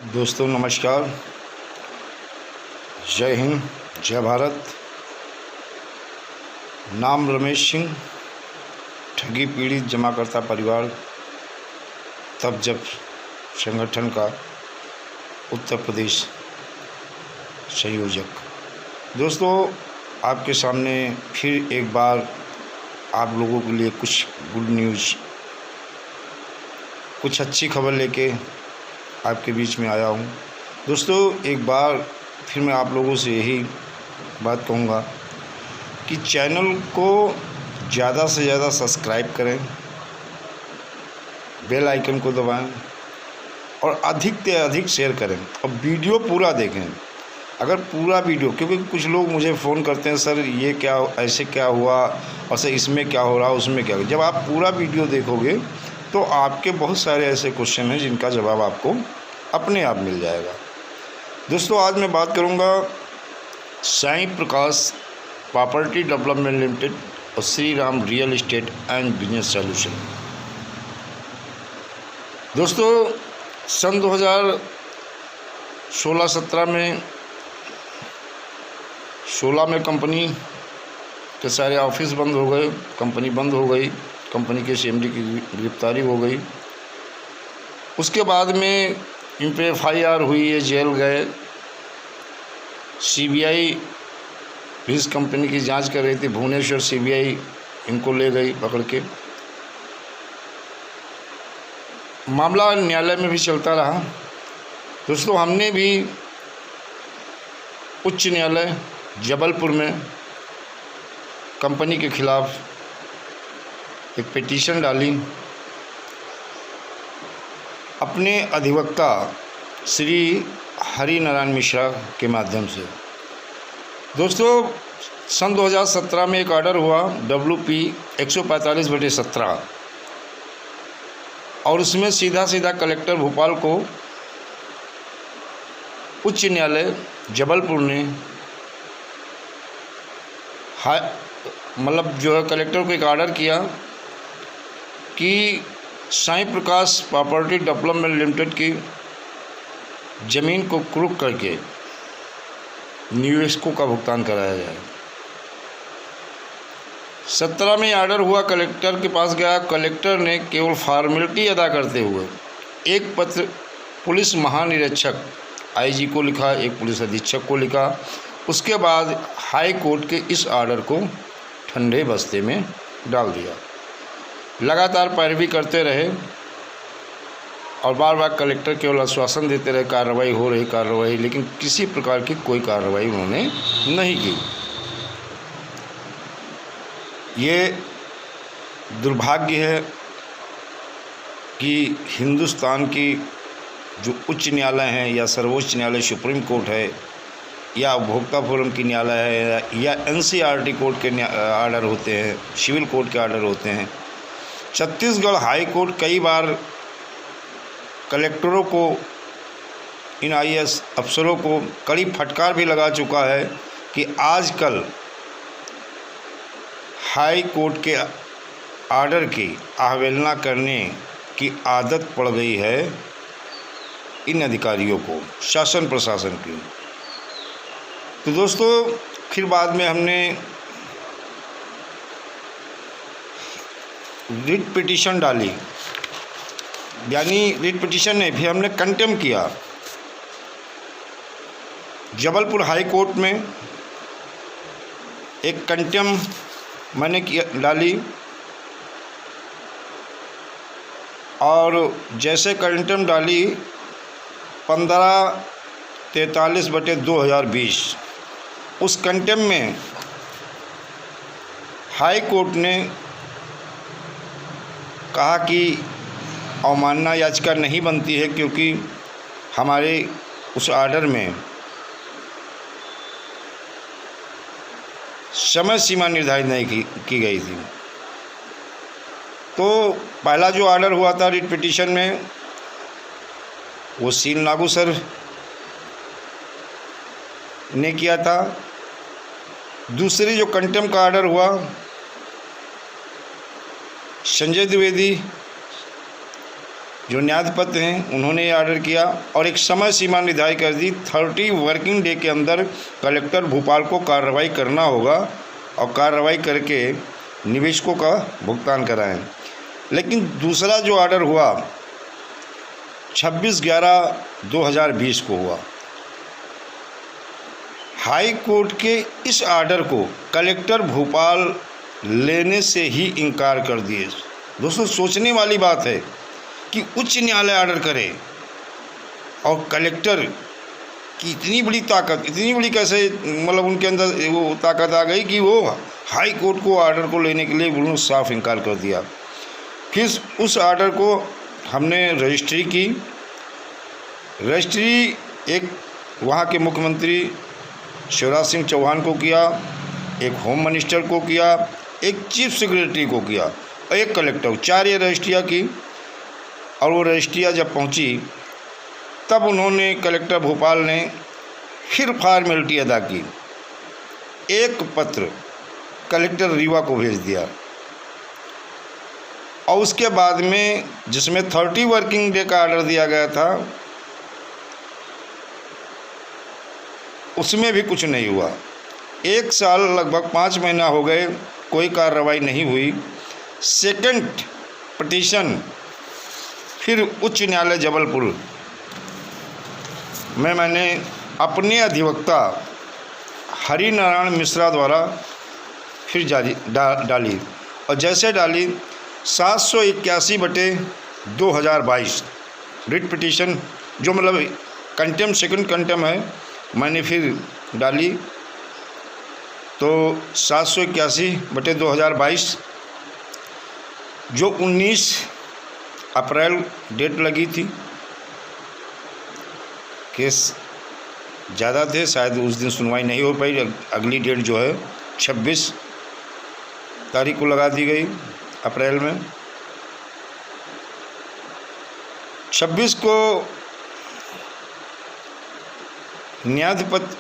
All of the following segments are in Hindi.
दोस्तों नमस्कार, जय हिंद, जय भारत। नाम रमेश सिंह, ठगी पीड़ित जमाकर्ता परिवार तब जब संगठन का उत्तर प्रदेश संयोजक। दोस्तों आपके सामने फिर एक बार आप लोगों के लिए कुछ गुड न्यूज़, कुछ अच्छी खबर लेके आपके बीच में आया हूँ। दोस्तों एक बार फिर मैं आप लोगों से यही बात कहूँगा कि चैनल को ज़्यादा से ज़्यादा सब्सक्राइब करें, बेल आइकन को दबाएं और अधिक से अधिक शेयर करें और वीडियो पूरा देखें। अगर पूरा वीडियो, क्योंकि कुछ लोग मुझे फ़ोन करते हैं, सर ये क्या, ऐसे क्या हुआ और सर इसमें क्या हो रहा, उसमें क्या। जब आप पूरा वीडियो देखोगे तो आपके बहुत सारे ऐसे क्वेश्चन हैं जिनका जवाब आपको अपने आप मिल जाएगा। दोस्तों आज मैं बात करूंगा साईं प्रकाश प्रॉपर्टी डेवलपमेंट लिमिटेड और Shri Ram real estate and business solution. दोस्तों सन 2016-17 में 16 में कंपनी के सारे ऑफिस बंद हो गए, कंपनी बंद हो गई, कंपनी के सीएमडी की गिरफ्तारी हो गई। उसके बाद में इन पे FIR हुई, ये जेल गए। CBI भी इस कंपनी की जांच कर रही थी, भुवनेश्वर CBI इनको ले गई पकड़ के। मामला न्यायालय में भी चलता रहा। दोस्तों हमने भी उच्च न्यायालय जबलपुर में कंपनी के खिलाफ एक पिटीशन डाली अपने अधिवक्ता श्री हरि नारायण मिश्रा के माध्यम से। दोस्तों सन 2017 में एक ऑर्डर हुआ WP 145/17 और उसमें सीधा कलेक्टर भोपाल को उच्च न्यायालय जबलपुर ने जो है कलेक्टर को एक ऑर्डर किया कि साईं प्रकाश प्रॉपर्टी डेवलपमेंट लिमिटेड की ज़मीन को क्रुक करके न्यूएस्को का भुगतान कराया जाए। 17 में ऑर्डर हुआ, कलेक्टर के पास गया। कलेक्टर ने केवल फॉर्मेलिटी अदा करते हुए एक पत्र पुलिस महानिरीक्षक IG को लिखा, एक पुलिस अधीक्षक को लिखा। उसके बाद हाई कोर्ट के इस ऑर्डर को ठंडे बस्ते में डाल दिया। लगातार पैरवी करते रहे और बार बार कलेक्टर केवल आश्वासन देते रहे कार्रवाई हो रही कार्रवाई, लेकिन किसी प्रकार की कोई कार्रवाई उन्होंने नहीं की। ये दुर्भाग्य है कि हिंदुस्तान की जो उच्च न्यायालय हैं या सर्वोच्च न्यायालय सुप्रीम कोर्ट है या उपभोक्ता फोरम की न्यायालय है या NCERT कोर्ट के ऑर्डर होते हैं, सिविल कोर्ट के ऑर्डर होते हैं। छत्तीसगढ़ हाई कोर्ट कई बार कलेक्टरों को, इन IAS अफसरों को कड़ी फटकार भी लगा चुका है कि आजकल हाई कोर्ट के ऑर्डर की अवहेलना करने की आदत पड़ गई है इन अधिकारियों को, शासन प्रशासन की। तो दोस्तों फिर बाद में हमने रिट पिटीशन डाली, यानी रिट पिटीशन नहीं, फिर हमने कंटेम्प्ट किया जबलपुर हाई कोर्ट में। एक कंटेम्प्ट मैंने डाली और जैसे कंटेम्प्ट डाली 1543/2020 उस कंटेम्प्ट में हाई कोर्ट ने कहा कि अवमानना याचिका नहीं बनती है, क्योंकि हमारे उस ऑर्डर में समय सीमा निर्धारित नहीं की गई थी। तो पहला जो ऑर्डर हुआ था रिट पिटीशन में वो सील नागू सर ने किया था। दूसरी जो कंटेम्प्ट का ऑर्डर हुआ संजय द्विवेदी जो न्यायाधिपति हैं उन्होंने ये ऑर्डर किया और एक समय सीमा निर्धारित कर दी। 30 वर्किंग डे के अंदर कलेक्टर भोपाल को कार्रवाई करना होगा और कार्रवाई करके निवेशकों का भुगतान कराएं। लेकिन दूसरा जो ऑर्डर हुआ 26/11/2020 को हुआ। हाई कोर्ट के इस ऑर्डर को कलेक्टर भोपाल लेने से ही इनकार कर दिए। दोस्तों, सोचने वाली बात है कि उच्च न्यायालय ऑर्डर करे और कलेक्टर की इतनी बड़ी ताकत, इतनी बड़ी कैसे, मतलब उनके अंदर वो ताकत आ गई कि वो हाई कोर्ट को ऑर्डर को लेने के लिए उन्होंने साफ इनकार कर दिया। फिर उस ऑर्डर को हमने रजिस्ट्री की। रजिस्ट्री एक वहाँ के मुख्यमंत्री शिवराज सिंह चौहान को किया, एक होम मिनिस्टर को किया, एक चीफ सेक्रेटरी को किया और एक कलेक्टर, 4 ये रजिस्ट्रियाँ की। और वो रजिस्ट्रियाँ जब पहुंची तब उन्होंने, कलेक्टर भोपाल ने फिर फॉर्मेलिटी अदा की। एक पत्र कलेक्टर रीवा को भेज दिया और उसके बाद में जिसमें 30 वर्किंग डे का ऑर्डर दिया गया था उसमें भी कुछ नहीं हुआ। 1 साल लगभग 5 महीना हो गए, कोई कार्रवाई नहीं हुई। सेकंड पिटीशन फिर उच्च न्यायालय जबलपुर में मैंने अपने अधिवक्ता हरिनारायण मिश्रा द्वारा फिर डाली और जैसे डाली 781/2022 रिट पिटीशन, जो मतलब कंटेम, सेकंड कंटेम है, मैंने फिर डाली। तो 781/2022 जो 19 अप्रैल डेट लगी थी। केस ज़्यादा थे, शायद उस दिन सुनवाई नहीं हो पाई। अगली डेट जो है 26 तारीख को लगा दी गई अप्रैल में। 26 को न्यायाधिपति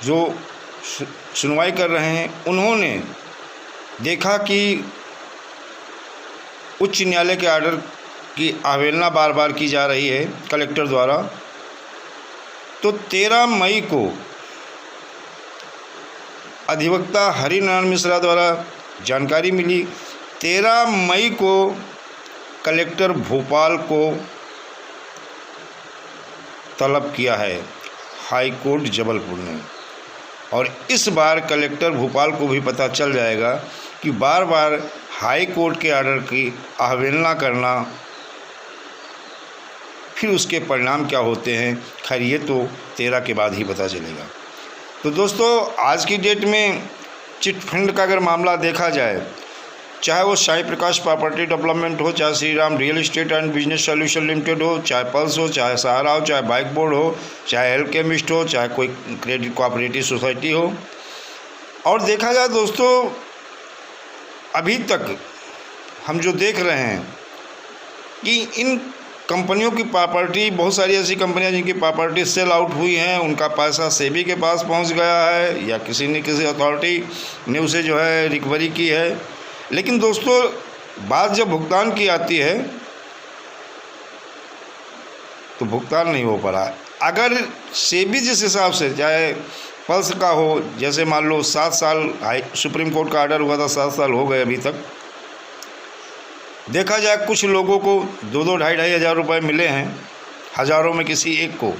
जो सुनवाई कर रहे हैं उन्होंने देखा कि उच्च न्यायालय के ऑर्डर की अवहेलना बार बार की जा रही है कलेक्टर द्वारा। तो 13 मई को अधिवक्ता हरिनारायण मिश्रा द्वारा जानकारी मिली। 13 मई को कलेक्टर भोपाल को तलब किया है हाई कोर्ट जबलपुर ने। और इस बार कलेक्टर भोपाल को भी पता चल जाएगा कि बार बार हाई कोर्ट के ऑर्डर की अवहेलना करना, फिर उसके परिणाम क्या होते हैं, खैर ये तो 13 के बाद ही पता चलेगा। तो दोस्तों, आज की डेट में चिट फंड का अगर मामला देखा जाए, चाहे वो साई प्रकाश प्रॉपर्टी डेवलपमेंट हो, चाहे Shri Ram real estate and business solution limited हो, चाहे पल्स हो, चाहे सहारा हो, चाहे बाइक बोर्ड हो, चाहे एल्केमिस्ट हो, चाहे कोई क्रेडिट कोऑपरेटिव सोसाइटी हो, और देखा जाए दोस्तों, अभी तक हम जो देख रहे हैं कि इन कंपनियों की प्रॉपर्टी, बहुत सारी ऐसी कंपनियां जिनकी प्रॉपर्टी सेल आउट हुई हैं, उनका पैसा सेबी के पास पहुंच गया है या किसी ने, किसी अथॉरिटी ने उसे जो है रिकवरी की है। लेकिन दोस्तों, बात जब भुगतान की आती है तो भुगतान नहीं हो पा रहा। अगर सेबी जिस हिसाब से, चाहे पल्स का हो, जैसे मान लो 7 साल सुप्रीम कोर्ट का ऑर्डर हुआ था, 7 साल हो गए अभी तक, देखा जाए कुछ लोगों को 2-2, 2,500 हज़ार रुपये मिले हैं, हज़ारों में किसी एक को।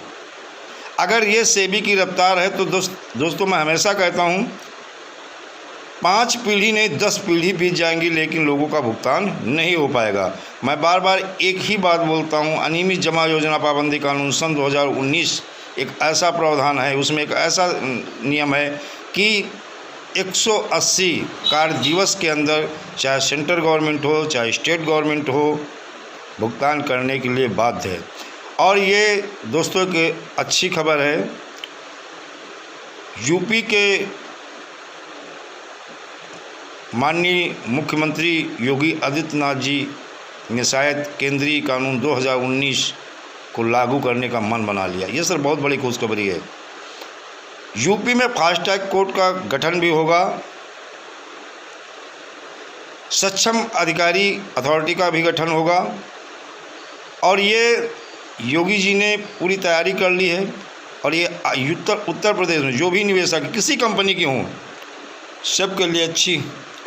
अगर ये सेबी की रफ्तार है तो दोस्तों मैं हमेशा कहता हूँ 5 पीढ़ी नहीं 10 पीढ़ी बीत जाएंगी, लेकिन लोगों का भुगतान नहीं हो पाएगा। मैं बार बार एक ही बात बोलता हूँ, अनियमित जमा योजना पाबंदी कानून सन 2019 एक ऐसा प्रावधान है, उसमें एक ऐसा नियम है कि 180 कार्य दिवस के अंदर, चाहे सेंट्रल गवर्नमेंट हो चाहे स्टेट गवर्नमेंट हो, भुगतान करने के लिए बाध्य है। और ये दोस्तों की अच्छी खबर है, यूपी के माननीय मुख्यमंत्री योगी आदित्यनाथ जी ने शायद केंद्रीय कानून 2019 को लागू करने का मन बना लिया। ये सर बहुत बड़ी खुशखबरी है। यूपी में फास्ट ट्रैक कोर्ट का गठन भी होगा, सक्षम अधिकारी अथॉरिटी का भी गठन होगा और ये योगी जी ने पूरी तैयारी कर ली है। और ये उत्तर प्रदेश में जो भी निवेशक किसी कंपनी के हों, सबके लिए अच्छी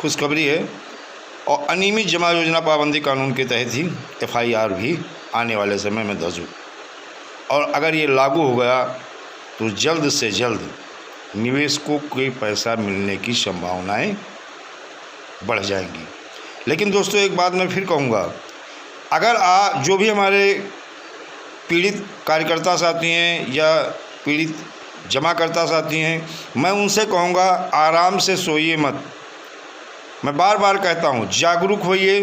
खुशखबरी है। और अनियमित जमा योजना पाबंदी कानून के तहत ही FIR भी आने वाले समय में दर्ज हो। और अगर ये लागू हो गया तो जल्द से जल्द निवेशकों को पैसा मिलने की संभावनाएं बढ़ जाएंगी। लेकिन दोस्तों, एक बात मैं फिर कहूँगा, अगर जो भी हमारे पीड़ित कार्यकर्ता साथी हैं या पीड़ित जमाकर्ता साथी हैं, मैं उनसे कहूँगा आराम से सोइए मत। मैं बार बार कहता हूँ, जागरूक होइए।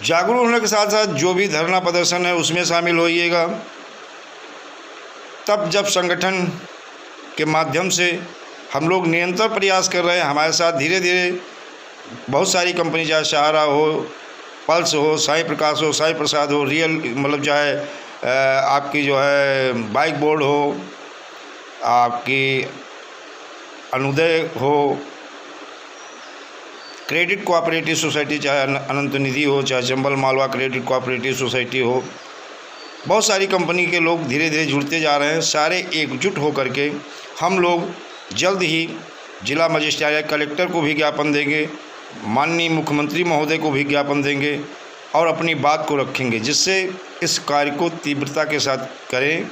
जागरूक होने के साथ साथ जो भी धरना प्रदर्शन है उसमें शामिल होइएगा। तब जब संगठन के माध्यम से हम लोग निरंतर प्रयास कर रहे हैं, हमारे साथ धीरे धीरे बहुत सारी कंपनी, चाहे सहारा हो, पल्स हो, साई प्रकाश हो, साई प्रसाद हो, रियल मतलब चाहे आपकी जो है बाइक बोर्ड हो, आपकी अनुदय हो, क्रेडिट कोऑपरेटिव सोसाइटी, चाहे अनंत निधि हो, चाहे Chambal Malwa credit cooperative society हो, बहुत सारी कंपनी के लोग धीरे धीरे जुड़ते जा रहे हैं। सारे एकजुट होकर के हम लोग जल्द ही जिला मजिस्ट्रेट कलेक्टर को भी ज्ञापन देंगे, माननीय मुख्यमंत्री महोदय को भी ज्ञापन देंगे और अपनी बात को रखेंगे, जिससे इस कार्य को तीव्रता के साथ करें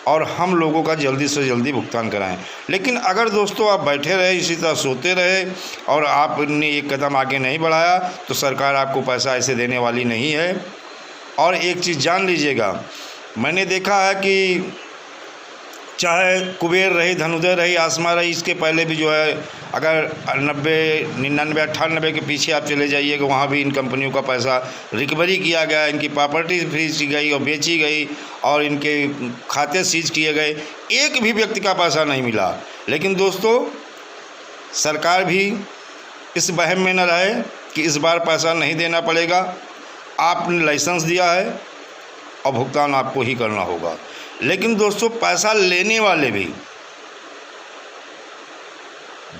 और हम लोगों का जल्दी से जल्दी भुगतान कराएं। लेकिन अगर दोस्तों आप बैठे रहे, इसी तरह सोते रहे और आपने एक कदम आगे नहीं बढ़ाया, तो सरकार आपको पैसा ऐसे देने वाली नहीं है। और एक चीज़ जान लीजिएगा, मैंने देखा है कि चाहे कुबेर रही, धनुदय रही, आसमा रही, इसके पहले भी जो है अगर 90, 99, 98 के पीछे आप चले जाइएगा, वहाँ भी इन कंपनियों का पैसा रिकवरी किया गया, इनकी प्रॉपर्टी फ्रीज की गई और बेची गई और इनके खाते सीज किए गए। एक भी व्यक्ति का पैसा नहीं मिला। लेकिन दोस्तों, सरकार भी इस वहम में न रहे कि इस बार पैसा नहीं देना पड़ेगा। आपने लाइसेंस दिया है और भुगतान आपको ही करना होगा। लेकिन दोस्तों, पैसा लेने वाले भी,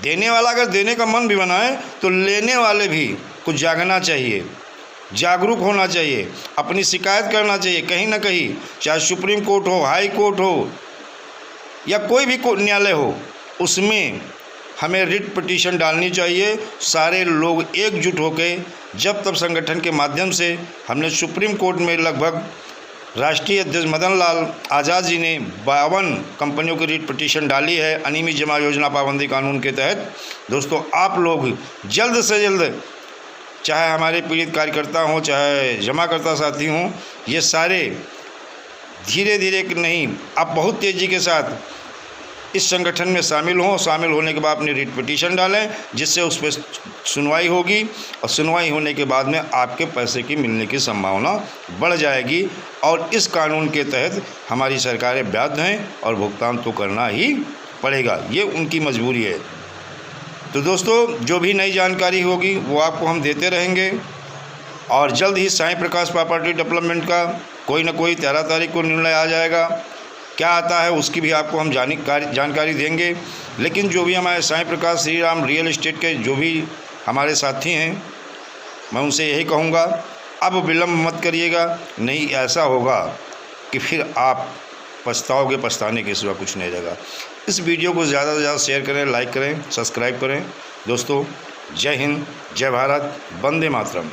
देने वाला अगर देने का मन भी बनाए तो लेने वाले भी कुछ जागना चाहिए, जागरूक होना चाहिए, अपनी शिकायत करना चाहिए कहीं ना कहीं, चाहे सुप्रीम कोर्ट हो, हाई कोर्ट हो या कोई भी न्यायालय हो, उसमें हमें रिट पिटीशन डालनी चाहिए। सारे लोग एकजुट होकर, जब तब संगठन के माध्यम से हमने सुप्रीम कोर्ट में लगभग राष्ट्रीय अध्यक्ष मदन लाल आज़ाद जी ने 52 कंपनियों की रिट पिटीशन डाली है अनियमित जमा योजना पाबंदी कानून के तहत। दोस्तों, आप लोग जल्द से जल्द, चाहे हमारे पीड़ित कार्यकर्ता हों, चाहे जमाकर्ता साथी हों, ये सारे धीरे धीरे नहीं, आप बहुत तेज़ी के साथ इस संगठन में शामिल हों। शामिल होने के बाद अपनी रिट पिटीशन डालें, जिससे उस पर सुनवाई होगी और सुनवाई होने के बाद में आपके पैसे की मिलने की संभावना बढ़ जाएगी। और इस कानून के तहत हमारी सरकारें बाध्य हैं और भुगतान तो करना ही पड़ेगा, ये उनकी मजबूरी है। तो दोस्तों, जो भी नई जानकारी होगी वो आपको हम देते रहेंगे। और जल्द ही साई प्रकाश प्रॉपर्टी डेवलपमेंट का कोई ना कोई 13 तारीख को निर्णय आ जाएगा। क्या आता है उसकी भी आपको हम जानकारी देंगे। लेकिन जो भी हमारे साई प्रकाश श्री राम रियल एस्टेट के जो भी हमारे साथी हैं, मैं उनसे यही कहूँगा, अब विलम्ब मत करिएगा, नहीं ऐसा होगा कि फिर आप पछताओगे, पछताने के सिवा कुछ नहीं रहेगा। इस वीडियो को ज़्यादा से ज़्यादा शेयर करें, लाइक करें, सब्सक्राइब करें। दोस्तों, जय हिंद, जय भारत, वंदे मातरम।